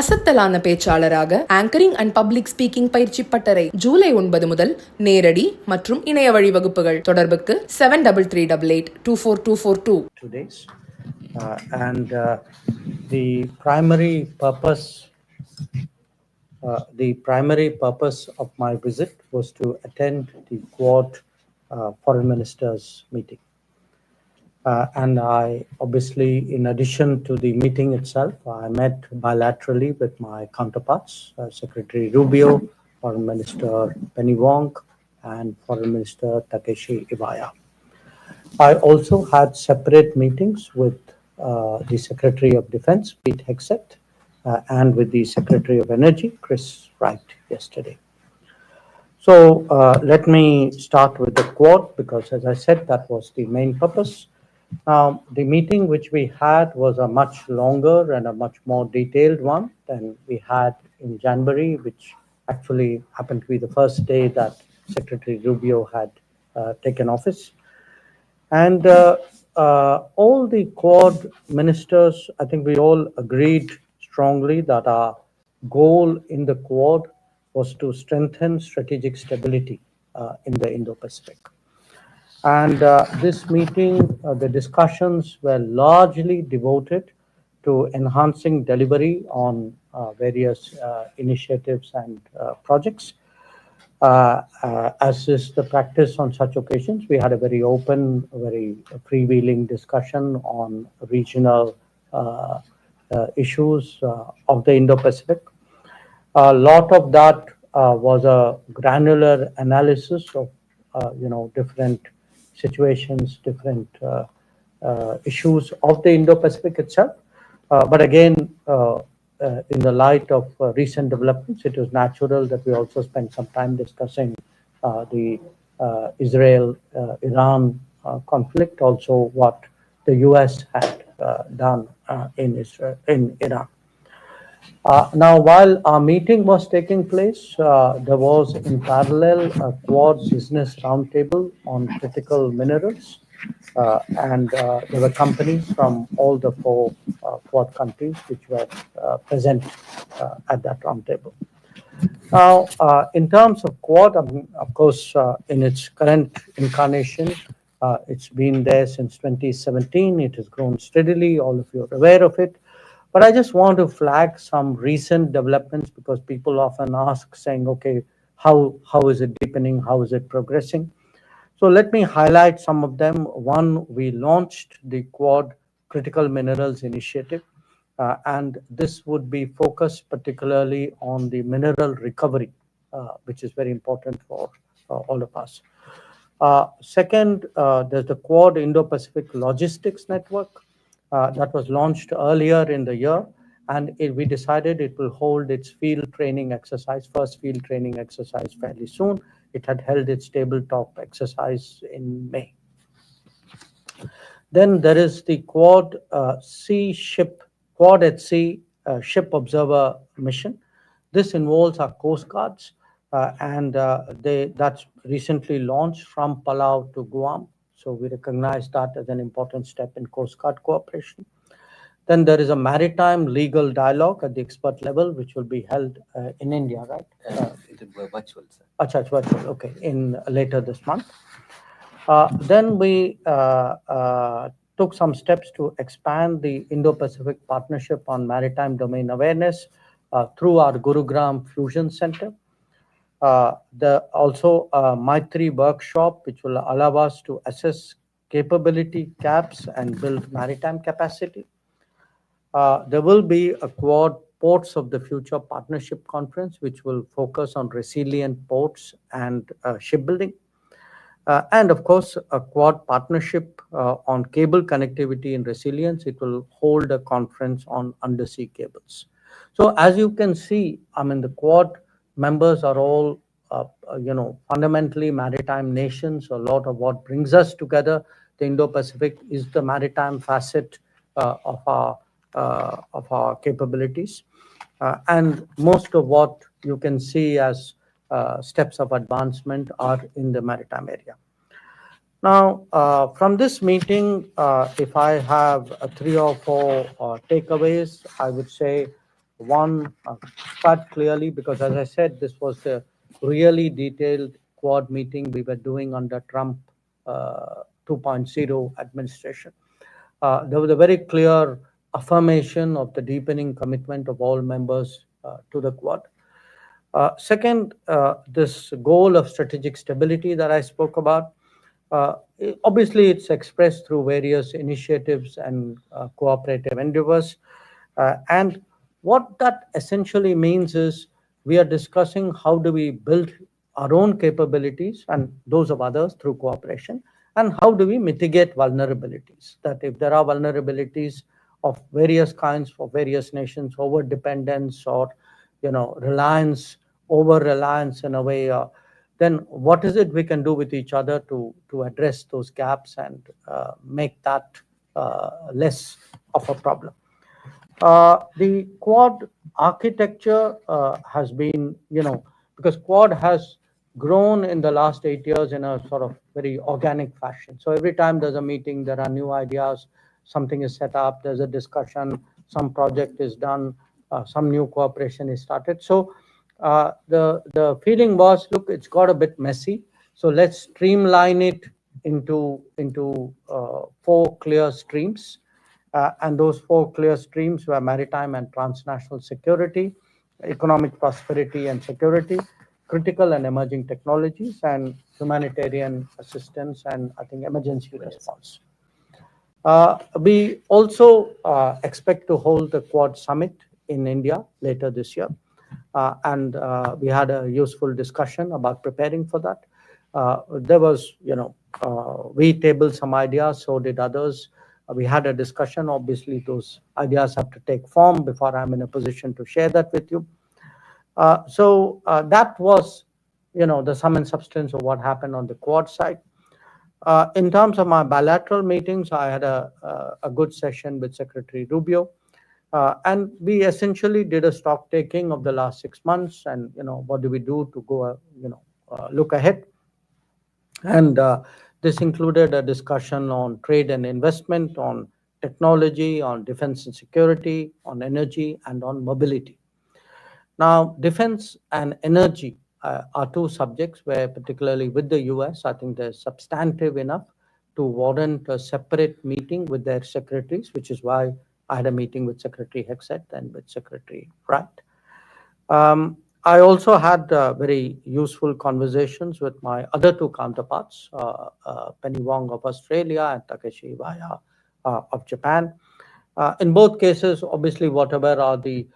அசத்தலான பேச்சாளராக anchoring and public speaking பயிற்சி பட்டறை ஜூலை 9 முதல் நேரடி மற்றும் இணைய வழி வகுப்புகள். தொடர்புக்கு 7338824242. And the primary purpose of my visit was to attend the Quad Foreign Ministers meeting. And I obviously, in addition to the meeting itself, I met bilaterally with my counterparts, Secretary Rubio, Foreign Minister Penny Wong, and Foreign Minister Takeshi Iwaya. I also had separate meetings with the Secretary of Defense, Pete Hegseth, and with the Secretary of Energy, Chris Wright, yesterday. So let me start with the Quad, because as I said, that was the main purpose. The meeting which we had was a much longer and a much more detailed one than we had in January, which actually happened to be the first day that Secretary Rubio had taken office. And all the Quad ministers, I think we all agreed strongly that our goal in the Quad was to strengthen strategic stability in the Indo-Pacific. And this meeting, the discussions were largely devoted to enhancing delivery on various initiatives and projects. As is the practice on such occasions, we had a very open, very freewheeling discussion on regional issues of the Indo-Pacific. A lot of that was a granular analysis of different situations, different issues of the Indo-Pacific itself. But again, in the light of recent developments, it was natural that we also spend some time discussing the Israel-Iran conflict, also what the US had done in Iran. Now, while our meeting was taking place, there was in parallel a Quad business roundtable on critical minerals, and there were companies from all the 4 Quad countries which were present at that roundtable. Now, in terms of Quad, of course, in its current incarnation, it's been there since 2017. It has grown steadily. All of you are aware of it. But I just want to flag some recent developments, because people often ask, saying, okay, how is it deepening? How is it progressing? So let me highlight some of them. One, we launched the Quad Critical Minerals Initiative, and this would be focused particularly on the mineral recovery, which is very important for all of us. Second, there's the Quad Indo-Pacific Logistics Network. That was launched earlier in the year, and we decided it will hold its first field training exercise fairly soon. It had held its tabletop exercise in May. Then there is the Quad at Sea Ship Observer Mission. This involves our Coast Guards, and that's recently launched from Palau to Guam. So we recognize that as an important step in Coast Guard cooperation. Then there is a maritime legal dialogue at the expert level, which will be held in India, right? It will be virtual, sir. Achha, it's virtual, okay, later this month. Then we took some steps to expand the Indo-Pacific Partnership on Maritime Domain Awareness through our Gurugram Fusion Center. Also Maitri workshop, which will allow us to assess capability gaps and build maritime capacity. There will be a Quad Ports of the Future Partnership Conference, which will focus on resilient ports and shipbuilding. And of course, a Quad partnership on cable connectivity and resilience. It will hold a conference on undersea cables. So as you can see, the Quad members are all, fundamentally maritime nations. A lot of what brings us together, the Indo-Pacific, is the maritime facet of our capabilities, and most of what you can see as steps of advancement are in the maritime area. Now, from this meeting, if I have 3 or 4 takeaways, I would say One, quite clearly, because as I said, this was the really detailed Quad meeting we were doing under Trump 2.0 administration. There was a very clear affirmation of the deepening commitment of all members to the Quad. Second, this goal of strategic stability that I spoke about, obviously it's expressed through various initiatives and cooperative endeavors. And what that essentially means is we are discussing how do we build our own capabilities and those of others through cooperation, and how do we mitigate vulnerabilities, that if there are vulnerabilities of various kinds for various nations, over dependence or reliance, over reliance in a way, then what is it we can do with each other to address those gaps and make that less of a problem. The Quad architecture has been, because Quad has grown in the last 8 years in a sort of very organic fashion. So every time there's a meeting, there are new ideas, something is set up, there's a discussion, some project is done, some new cooperation is started. So the feeling was, look, it's got a bit messy, so let's streamline it into 4 clear streams. And those 4 clear streams were maritime and transnational security, economic prosperity and security, critical and emerging technologies, and humanitarian assistance, and I think emergency response. We also expect to hold the Quad Summit in India later this year. And we had a useful discussion about preparing for that. There was, we tabled some ideas, so did others. We had a discussion. Obviously, those ideas have to take form before I'm in a position to share that with you. So that was, the sum and substance of what happened on the Quad side. In terms of my bilateral meetings, I had a good session with Secretary Rubio. And we essentially did a stock taking of the last 6 months, and what do we do to go, look ahead. And this included a discussion on trade and investment, on technology, on defense and security, on energy, and on mobility. Now, defense and energy are 2 subjects where, particularly with the US, I think they're substantive enough to warrant a separate meeting with their secretaries, which is why I had a meeting with Secretary Hexet and with Secretary Wright. I also had very useful conversations with my other 2 counterparts, Penny Wong of Australia and Takeshi Iwaya of Japan. In both cases, obviously, whatever are the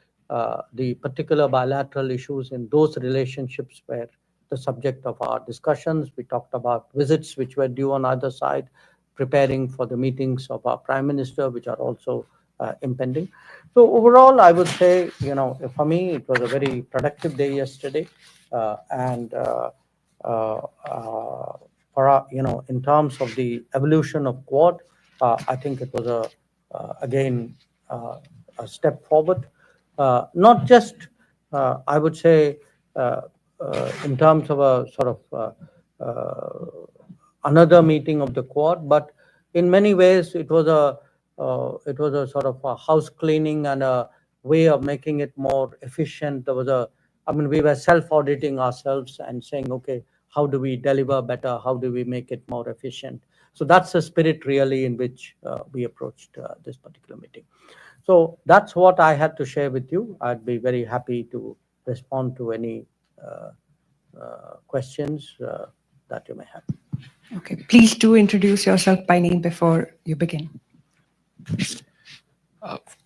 particular bilateral issues in those relationships were the subject of our discussions. We talked about visits which were due on either side, preparing for the meetings of our Prime Minister, which are also impending. So overall, I would say, for me, it was a very productive day yesterday. And for, in terms of the evolution of Quad, I think it was again, a step forward. Not just, I would say, in terms of a sort of another meeting of the Quad, but in many ways it was a sort of a house cleaning and a way of making it more efficient. There was we were self-auditing ourselves and saying, okay, how do we deliver better? How do we make it more efficient? So that's the spirit really in which we approached this particular meeting. So that's what I had to share with you. I'd be very happy to respond to any questions that you may have. Okay, please do introduce yourself by name before you begin.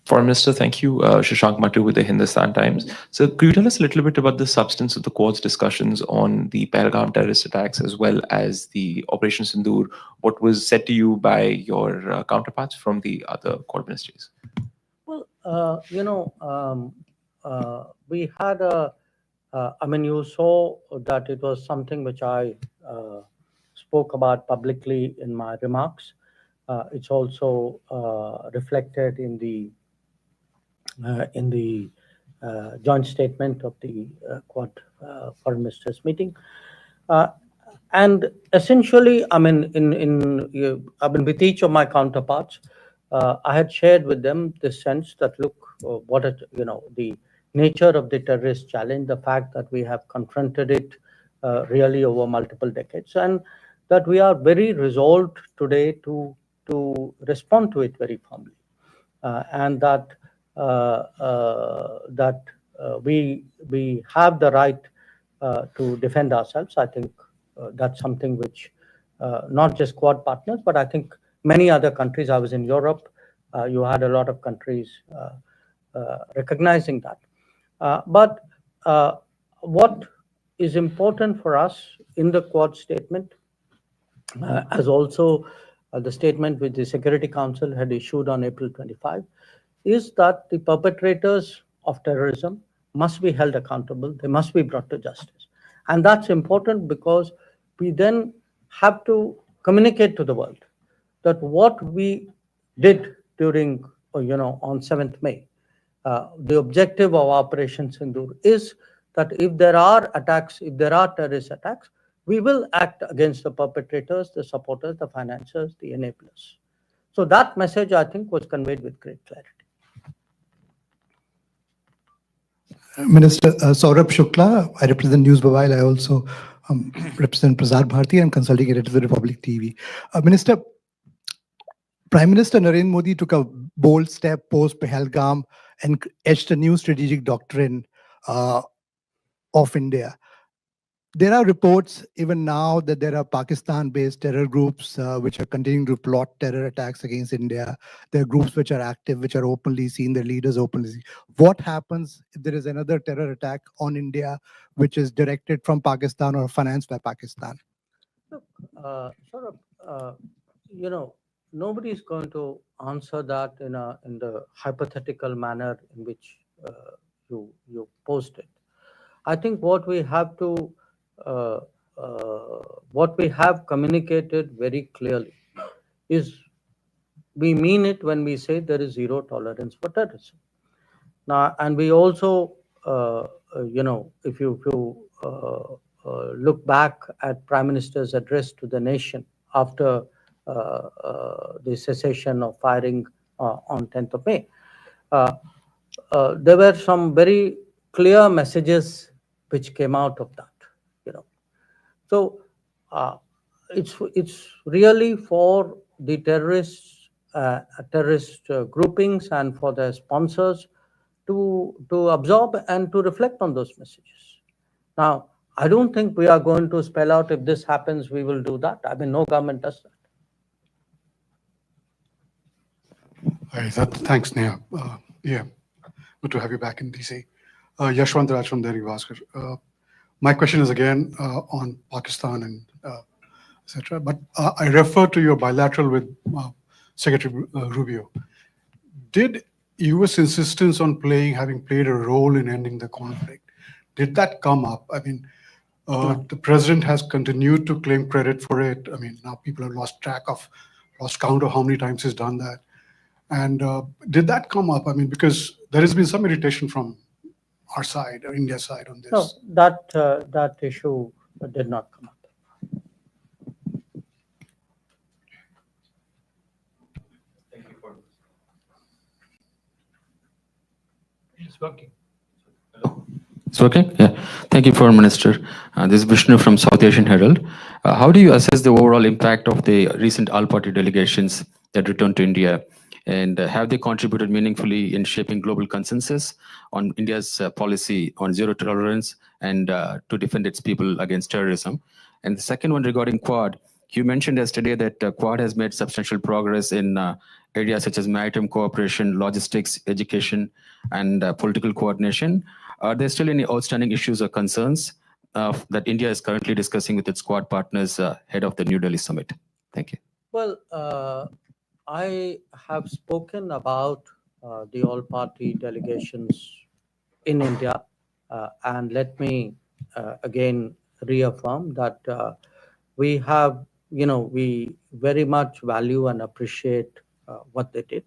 Foreign Minister, thank you. Shashank Matu with the Hindustan Times. So could you tell us a little bit about the substance of the Quad's discussions on the Pahalgam terrorist attacks as well as the Operation Sindoor? What was said to you by your counterparts from the other Quad ministries? Well, we had you saw that it was something which I spoke about publicly in my remarks. It's also reflected in the joint statement of the Quad Foreign Ministers meeting. And essentially, with each of my counterparts, I had shared with them this sense that, look, the nature of the terrorist challenge, the fact that we have confronted it really over multiple decades, and that we are very resolved today to respond to it very firmly, and that we have the right to defend ourselves. I think that's something which not just Quad partners, but I think many other countries. I was in Europe. You had a lot of countries recognizing that. But what is important for us in the Quad statement, as also the statement which the Security Council had issued on April 25, is that the perpetrators of terrorism must be held accountable. They must be brought to justice. And that's important because we then have to communicate to the world that what we did during, on 7th May, the objective of Operation Sindoor is that if there are attacks, if there are terrorist attacks, we will act against the perpetrators, the supporters, the financiers, the enablers. So that message, I think, was conveyed with great clarity. Minister Saurabh Shukla, I represent News Mobile. I also represent Prasar Bharati and consulting editor of the Republic TV. Minister, Prime Minister Narendra Modi took a bold step post Pahalgam and etched a new strategic doctrine of India. There are reports even now that there are Pakistan-based terror groups which are continuing to plot terror attacks against India. There are groups which are active, which are openly seen, their leaders openly seen. What happens if there is another terror attack on India which is directed from Pakistan or financed by Pakistan? Look, nobody is going to answer that in the hypothetical manner in which you posed it. I think what we have to what we have communicated very clearly is we mean it when we say there is zero tolerance for terrorism. Now, and we also, if you look back at Prime Minister's address to the nation after the cessation of firing on 10th of May, there were some very clear messages which came out of that. So it's really for the terrorist groupings and for their sponsors to absorb and to reflect on those messages. Now, I don't think we are going to spell out if this happens, we will do that. I mean, no government does that. Thanks, Neha. Yeah, good to have you back in DC. Yashwant Raj from Daily Bhaskar. My question is again on Pakistan and etc. But I refer to your bilateral with Secretary Rubio. Did U.S. insistence on having played a role in ending the conflict, did that come up? I mean, the president has continued to claim credit for it. I mean, now people have lost count of how many times he's done that. And did that come up? I mean, because there has been some irritation from our side, or India's side on this. No, that issue did not come up. Thank you for It's working. It's working? Yeah. Thank you, Foreign Minister. This is Vishnu from South Asian Herald. How do you assess the overall impact of the recent all-party delegations that returned to India? And have they contributed meaningfully in shaping global consensus on India's policy on zero tolerance and to defend its people against terrorism? And the second one regarding Quad, you mentioned yesterday that Quad has made substantial progress in areas such as maritime cooperation, logistics, education, and political coordination. Are there still any outstanding issues or concerns that India is currently discussing with its Quad partners ahead of the New Delhi summit? Thank you. Well, I have spoken about the all-party delegations in India, and let me again reaffirm that we have, we very much value and appreciate what they did.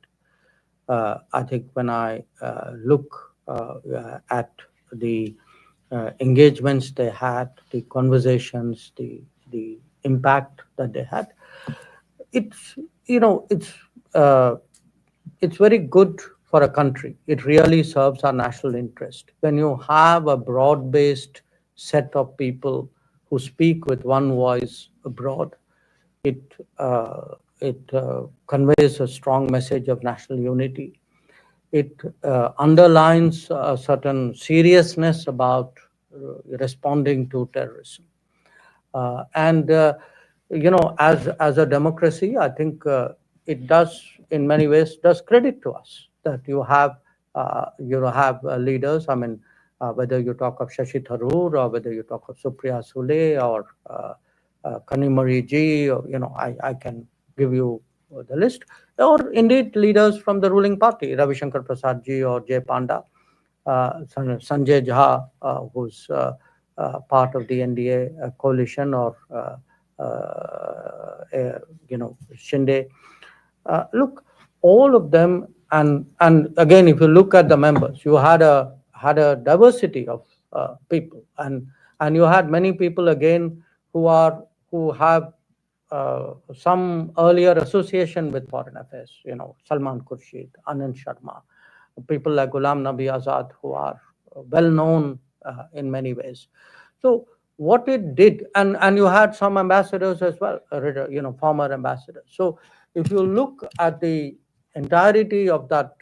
I think when I look at the engagements they had, the conversations, the impact that they had, it's it's very good for a country. It really serves our national interest. When you have a broad-based set of people who speak with one voice abroad, it conveys a strong message of national unity. It underlines a certain seriousness about responding to terrorism. As a democracy, I think it does, in many ways, does credit to us that you have leaders. I mean, whether you talk of Shashi Tharoor or whether you talk of Supriya Sule or Kanimari Ji, or, I can give you the list, or indeed leaders from the ruling party, Ravishankar Prasad Ji or Jay Panda, Sanjay Jha, who's part of the NDA coalition, or Shinde. Look, all of them, and again, if you look at the members, you had a diversity of people, and you had many people again who have some earlier association with foreign affairs. Salman Khurshid, Anand Sharma, people like Ghulam Nabi Azad, who are well known in many ways. So what it did, and you had some ambassadors as well, former ambassadors. So if you look at the entirety of that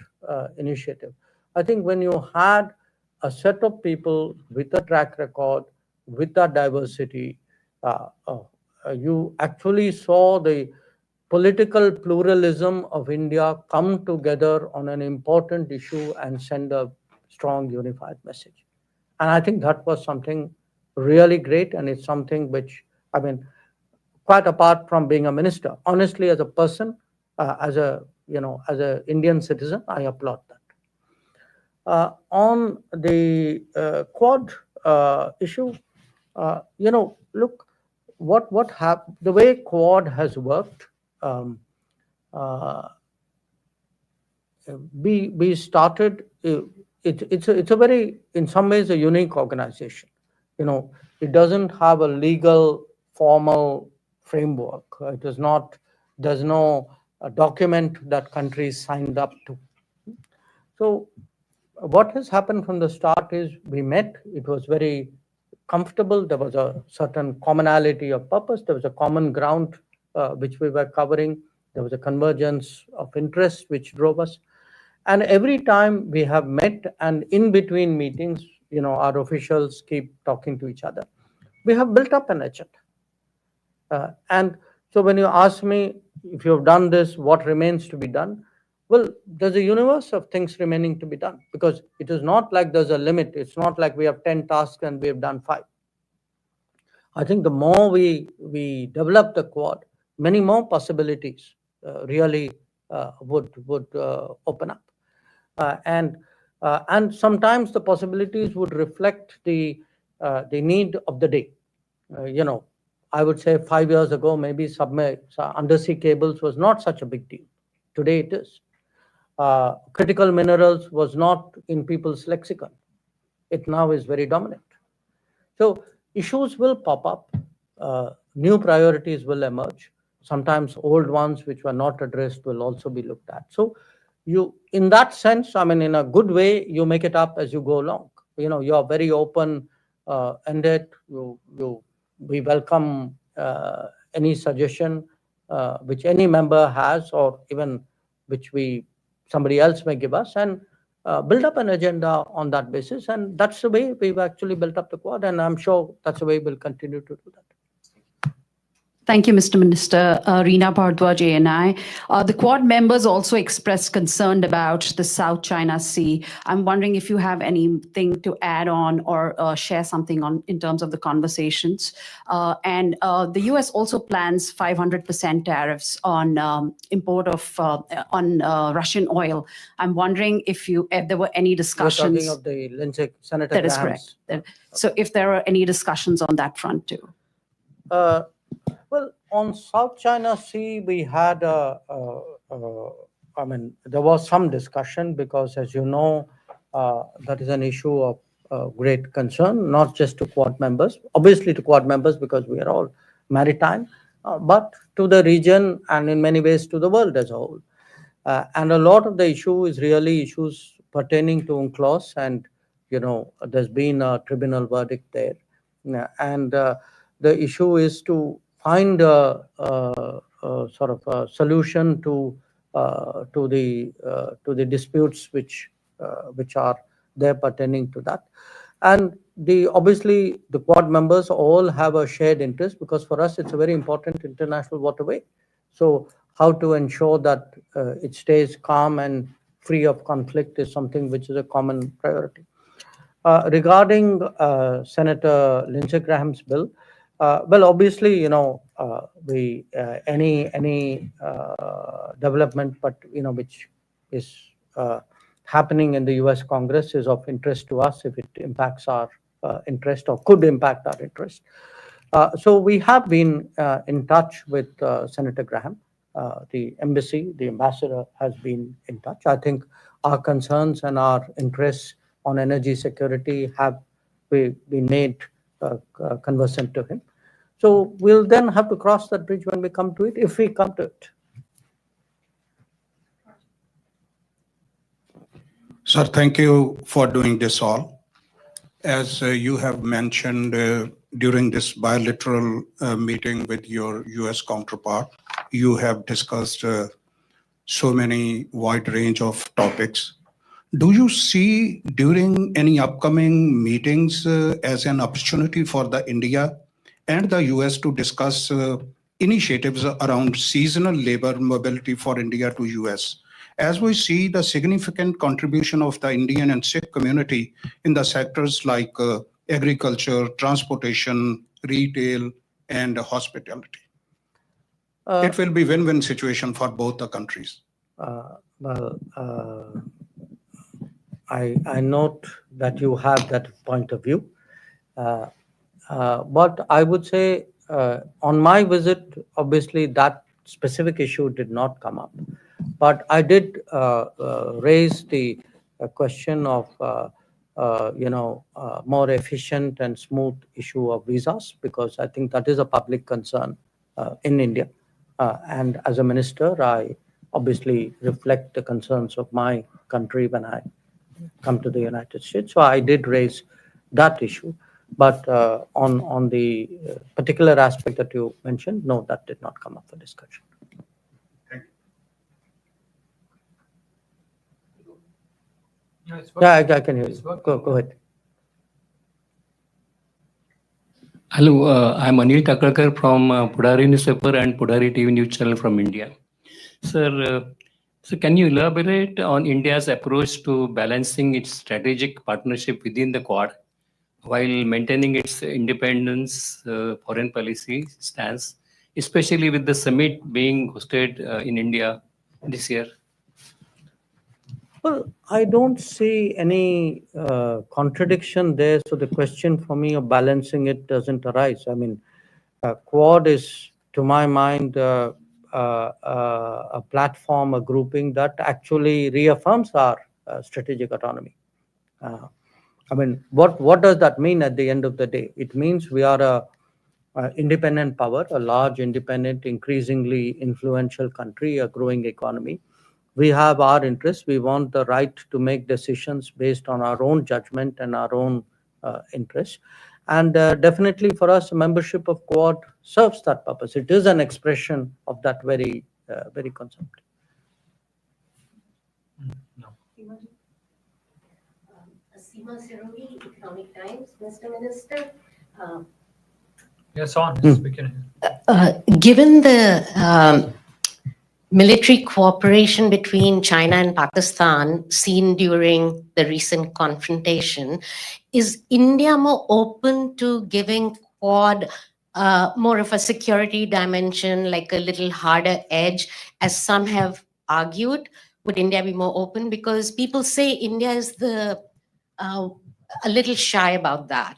initiative, I think when you had a set of people with a track record, with that diversity, you actually saw the political pluralism of India come together on an important issue and send a strong unified message. And I think that was something really great, and it's something which, I mean, quite apart from being a minister, honestly, as a person, as a Indian citizen, I applaud that. On the Quad issue, look, what happened, the way Quad has worked, we started, it's a very, in some ways, a unique organization. It doesn't have a legal formal framework. It is not, there's no document that countries signed up to. So what has happened from the start is we met, it was very comfortable, there was a certain commonality of purpose, there was a common ground which we were covering, there was a convergence of interest which drove us. And every time we have met, and in between meetings, our officials keep talking to each other, we have built up an agenda. And so when you ask me, if you've done this, what remains to be done? Well, there's a universe of things remaining to be done, because it is not like there's a limit. It's not like we have 10 tasks and we have done 5. I think the more we develop the Quad, many more possibilities really would open up. And sometimes the possibilities would reflect the need of the day. I would say 5 years ago, maybe undersea cables was not such a big deal. Today it is. Critical minerals was not in people's lexicon. It now is very dominant. So issues will pop up. New priorities will emerge. Sometimes old ones which were not addressed will also be looked at. So you, in that sense, I mean, in a good way, you make it up as you go along. You are very open-ended. We welcome any suggestion which any member has, or even which somebody else may give us, and build up an agenda on that basis. And that's the way we've actually built up the Quad, and I'm sure that's the way we'll continue to do that. Thank you, Mr. Minister. Reena Bhardwaj, ANI. The Quad members also expressed concern about the South China Sea. I'm wondering if you have anything to add on or share something on in terms of the conversations. And the US also plans 500% tariffs on import of on Russian oil. I'm wondering if there were any discussions. You're talking of the Lindsay, Senator That is Graham's. correct. So if there are any discussions on that front too. Well, on South China Sea, we had, I mean, there was some discussion because, as you know, that is an issue of great concern, not just to Quad members, obviously to Quad members because we are all maritime, but to the region and in many ways to the world as a whole. And a lot of the issue is really issues pertaining to UNCLOS, and there's been a tribunal verdict there. And the issue is to find a sort of a solution to the disputes which are there pertaining to that. And obviously the Quad members all have a shared interest, because for us it's a very important international waterway. So how to ensure that it stays calm and free of conflict is something which is a common priority. Regarding Senator Lindsey Graham's bill, well, obviously, any development, but which is happening in the U.S. Congress is of interest to us if it impacts our interest or could impact our interest. So we have been in touch with Senator Graham. The embassy, the ambassador has been in touch. I think our concerns and our interests on energy security have been made conversant to him. So we'll then have to cross that bridge when we come to it, if we come to it. Sir, thank you for doing this all. As you have mentioned during this bilateral meeting with your US counterpart, you have discussed so many wide range of topics. Do you see during any upcoming meetings as an opportunity for the India and the US to discuss initiatives around seasonal labor mobility for India to US? As we see the significant contribution of the Indian and Sikh community in the sectors like agriculture, transportation, retail, and hospitality. It will be win-win situation for both the countries. I note that you have that point of view. But I would say on my visit, obviously that specific issue did not come up. But I did raise the question of, more efficient and smooth issue of visas, because I think that is a public concern in India. And as a minister, I obviously reflect the concerns of my country when I come to the United States. So I did raise that issue. But on the particular aspect that you mentioned, no, that did not come up for discussion. Yeah, I can hear you. Go ahead. Hello, I'm Anil Takarkar from Pudari newspaper and Pudari TV news channel from India. Sir, so can you elaborate on India's approach to balancing its strategic partnership within the Quad while maintaining its independence foreign policy stance, especially with the summit being hosted in India this year? Well, I don't see any contradiction there. So the question for me of balancing it doesn't arise. I mean, Quad is, to my mind, a platform, a grouping that actually reaffirms our strategic autonomy. I mean, what does that mean at the end of the day? It means we are a independent power, a large, independent, increasingly influential country, a growing economy. We have our interests. We want the right to make decisions based on our own judgment and our own interests. And definitely for us, membership of Quad serves that purpose. It is an expression of that very concept. No. Seema Sirogi, Economic Times, Mr. Minister. Yes, on. We can. Given the military cooperation between China and Pakistan seen during the recent confrontation, is India more open to giving Quad more of a security dimension, like a little harder edge, as some have argued? Would India be more open? Because people say India is a little shy about that.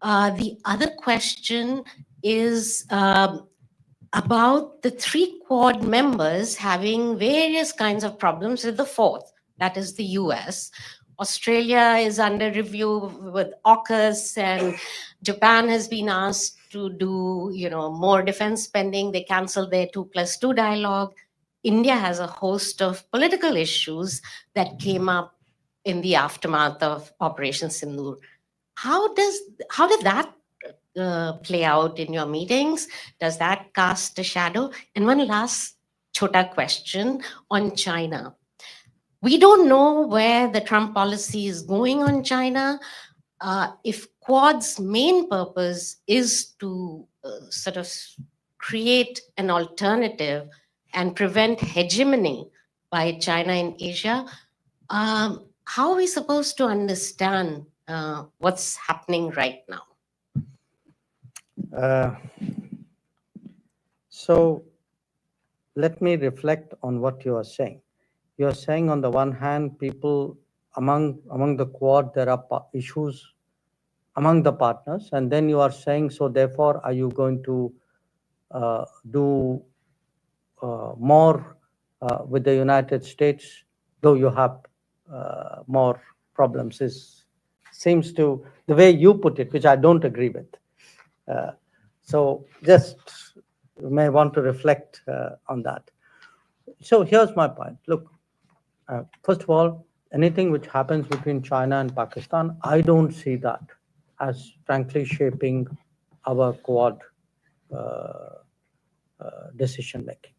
The other question is about the 3 Quad members having various kinds of problems with the 4th, that is the US. Australia is under review with AUKUS, and Japan has been asked to do more defense spending. They canceled their 2+2 dialogue. India has a host of political issues that came up in the aftermath of Operation Sindoor. How did that play out in your meetings? Does that cast a shadow? And one last chota question on China. We don't know where the Trump policy is going on China. If Quad's main purpose is to sort of create an alternative and prevent hegemony by China in Asia, how are we supposed to understand what's happening right now? So let me reflect on what you are saying. You are saying on the one hand, people among the Quad, there are issues among the partners, and then you are saying, so therefore, are you going to do more with the United States, though you have more problems? Seems to, the way you put it, which I don't agree with. So just you may want to reflect on that. So here's my point. Look, first of all, anything which happens between China and Pakistan, I don't see that as frankly shaping our Quad decision making.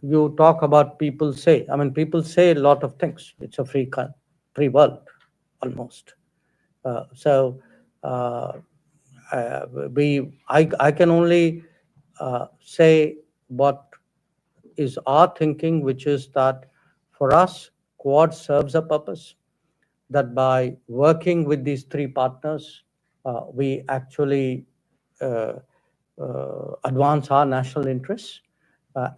You talk about people say, I mean, people say a lot of things. It's a free world, almost. I can only say what is our thinking, which is that for us, Quad serves a purpose, that by working with these three partners, we actually advance our national interests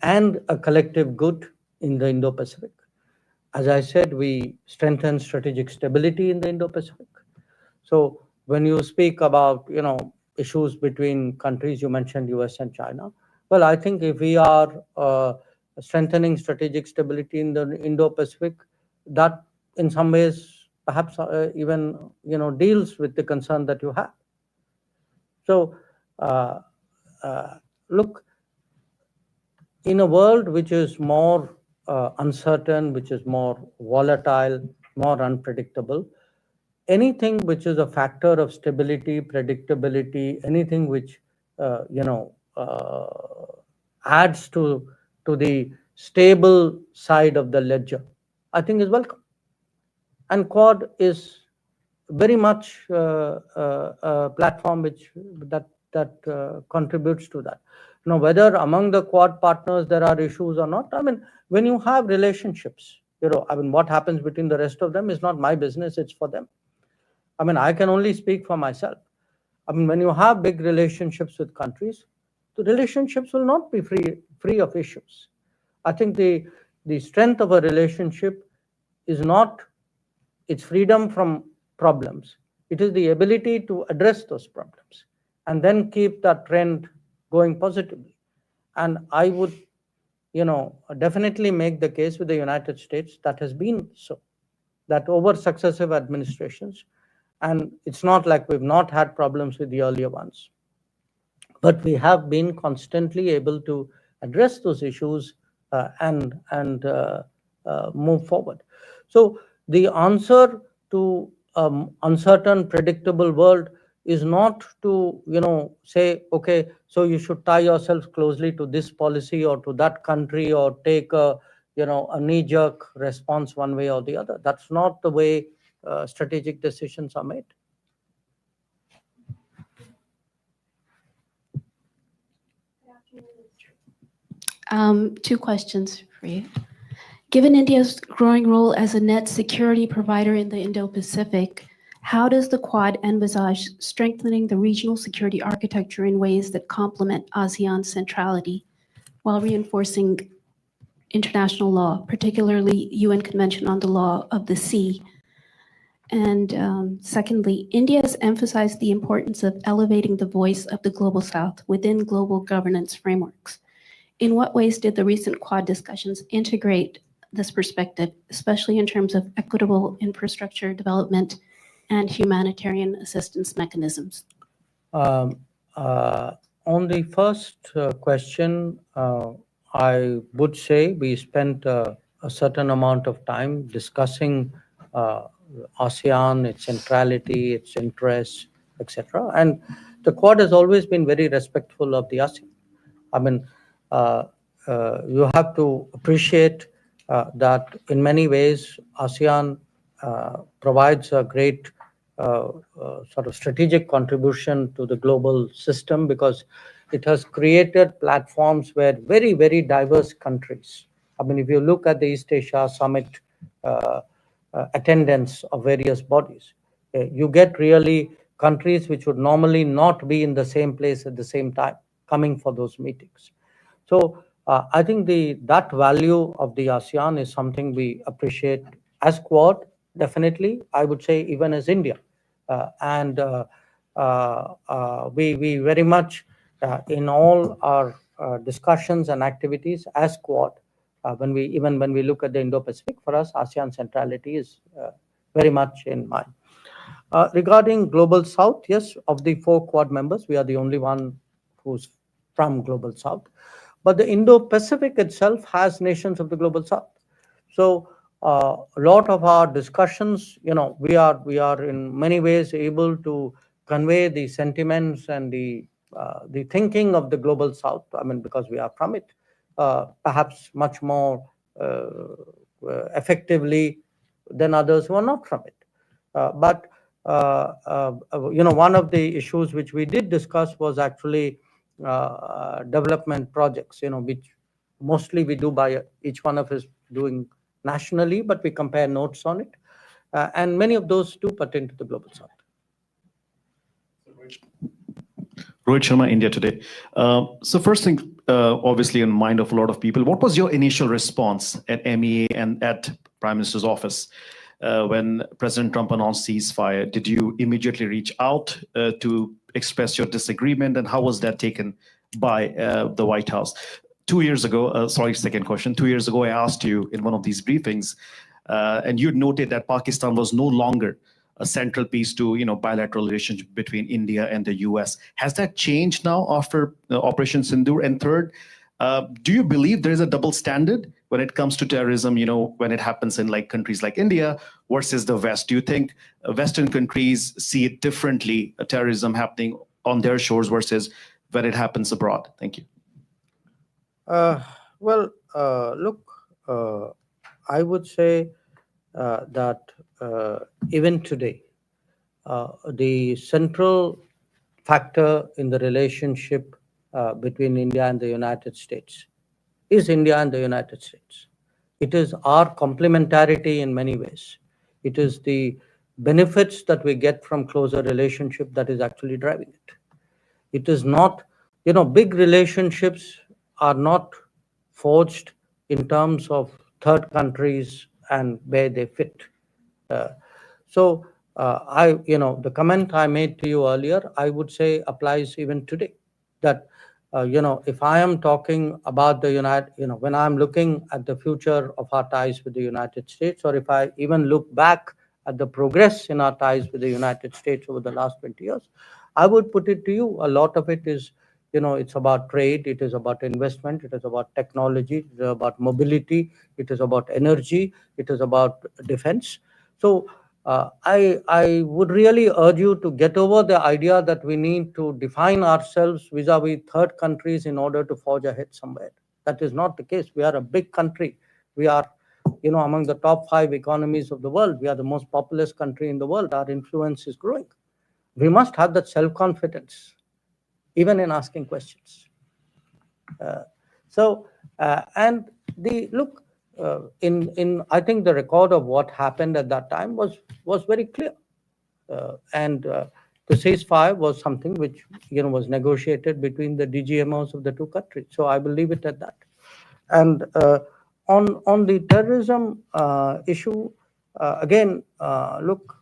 and a collective good in the Indo-Pacific. As I said, we strengthen strategic stability in the Indo-Pacific. So when you speak about, issues between countries, you mentioned US and China. Well, I think if we are strengthening strategic stability in the Indo-Pacific, that in some ways perhaps even deals with the concern that you have. So look, in a world which is more uncertain, which is more volatile, more unpredictable, anything which is a factor of stability, predictability, anything which adds to the stable side of the ledger, I think is welcome. And Quad is very much a platform that contributes to that. Whether among the Quad partners there are issues or not, I mean, when you have relationships, what happens between the rest of them is not my business, it's for them. I mean, I can only speak for myself. I mean, when you have big relationships with countries, the relationships will not be free of issues. I think the strength of a relationship is not its freedom from problems. It is the ability to address those problems and then keep that trend going positively. And I would, definitely make the case with the United States that has been so, that over successive administrations, and it's not like we've not had problems with the earlier ones, but we have been constantly able to address those issues and move forward. So the answer to uncertain, predictable world is not to say, okay, so you should tie yourselves closely to this policy or to that country or take a knee-jerk response one way or the other. That's not the way strategic decisions are made. Two questions for you. Given India's growing role as a net security provider in the Indo-Pacific, how does the Quad envisage strengthening the regional security architecture in ways that complement ASEAN's centrality while reinforcing international law, particularly UN Convention on the Law of the Sea? And secondly, India has emphasized the importance of elevating the voice of the Global South within global governance frameworks. In what ways did the recent Quad discussions integrate this perspective, especially in terms of equitable infrastructure development and humanitarian assistance mechanisms? On the first question, I would say we spent a certain amount of time discussing ASEAN, its centrality, its interests, etc. And the Quad has always been very respectful of the ASEAN. I mean, you have to appreciate that in many ways ASEAN provides a great sort of strategic contribution to the global system, because it has created platforms where very, very diverse countries. I mean, if you look at the East Asia Summit attendance of various bodies, you get really countries which would normally not be in the same place at the same time coming for those meetings. So I think that value of the ASEAN is something we appreciate as Quad, definitely, I would say even as India. We very much, in all our discussions and activities as Quad, when we look at the Indo-Pacific, for us, ASEAN centrality is very much in mind. Regarding Global South, yes, of the 4 Quad members, we are the only one who's from Global South. But the Indo-Pacific itself has nations of the Global South. So a lot of our discussions, we are in many ways able to convey the sentiments and the thinking of the Global South. I mean, because we are from it, perhaps much more effectively than others who are not from it. But one of the issues which we did discuss was actually development projects, which mostly we do by each one of us doing nationally, but we compare notes on it. And many of those do pertain to the Global South. Rohit Sharma, India Today. So first thing, obviously in mind of a lot of people, what was your initial response at MEA and at Prime Minister's office when President Trump announced ceasefire? Did you immediately reach out to express your disagreement, and how was that taken by the White House? 2 years ago, second question. 2 years ago, I asked you in one of these briefings, and you noted that Pakistan was no longer a central piece to bilateral relationship between India and the US. Has that changed now after Operation Sindoor? And third, do you believe there is a double standard when it comes to terrorism, when it happens in countries like India versus the West? Do you think Western countries see it differently, terrorism happening on their shores versus when it happens abroad? Thank you. Look, I would say that even today, the central factor in the relationship between India and the United States is India and the United States. It is our complementarity in many ways. It is the benefits that we get from closer relationship that is actually driving it. It is not, big relationships are not forged in terms of third countries and where they fit. The comment I made to you earlier, I would say applies even today. That if I am talking about the when I'm looking at the future of our ties with the United States, or if I even look back at the progress in our ties with the United States over the last 20 years, I would put it to you, a lot of it is, it's about trade, it is about investment, it is about technology, it is about mobility, it is about energy, it is about defense. So I would really urge you to get over the idea that we need to define ourselves vis-a-vis third countries in order to forge ahead somewhere. That is not the case. We are a big country. We are, among the top 5 economies of the world. We are the most populous country in the world. Our influence is growing. We must have that self-confidence, even in asking questions. I think the record of what happened at that time was very clear. The ceasefire was something which was negotiated between the DGMOs of the 2 countries. So I will leave it at that. And on the terrorism issue, again, look,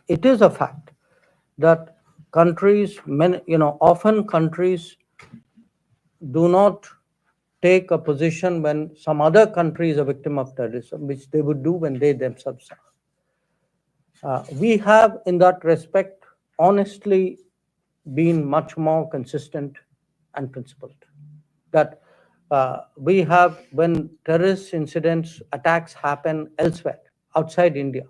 it is a fact that countries, often countries do not take a position when some other country is a victim of terrorism, which they would do when they themselves are. We have, in that respect, honestly been much more consistent and principled. That we have, when terrorist incidents, attacks happen elsewhere, outside India,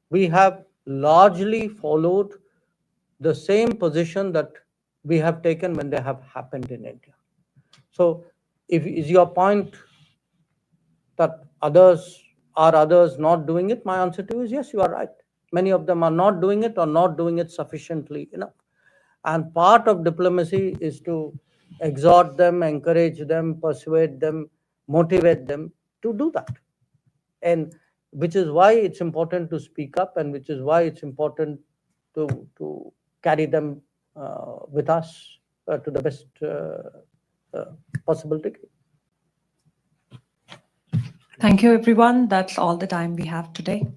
we have largely followed the same position that we have taken when they have happened in India. So is your point that others not doing it? My answer to you is yes, you are right. Many of them are not doing it or not doing it sufficiently enough. And part of diplomacy is to exhort them, encourage them, persuade them, motivate them to do that. And which is why it's important to speak up, and which is why it's important to carry them with us to the best possible degree. Thank you, everyone. That's all the time we have today.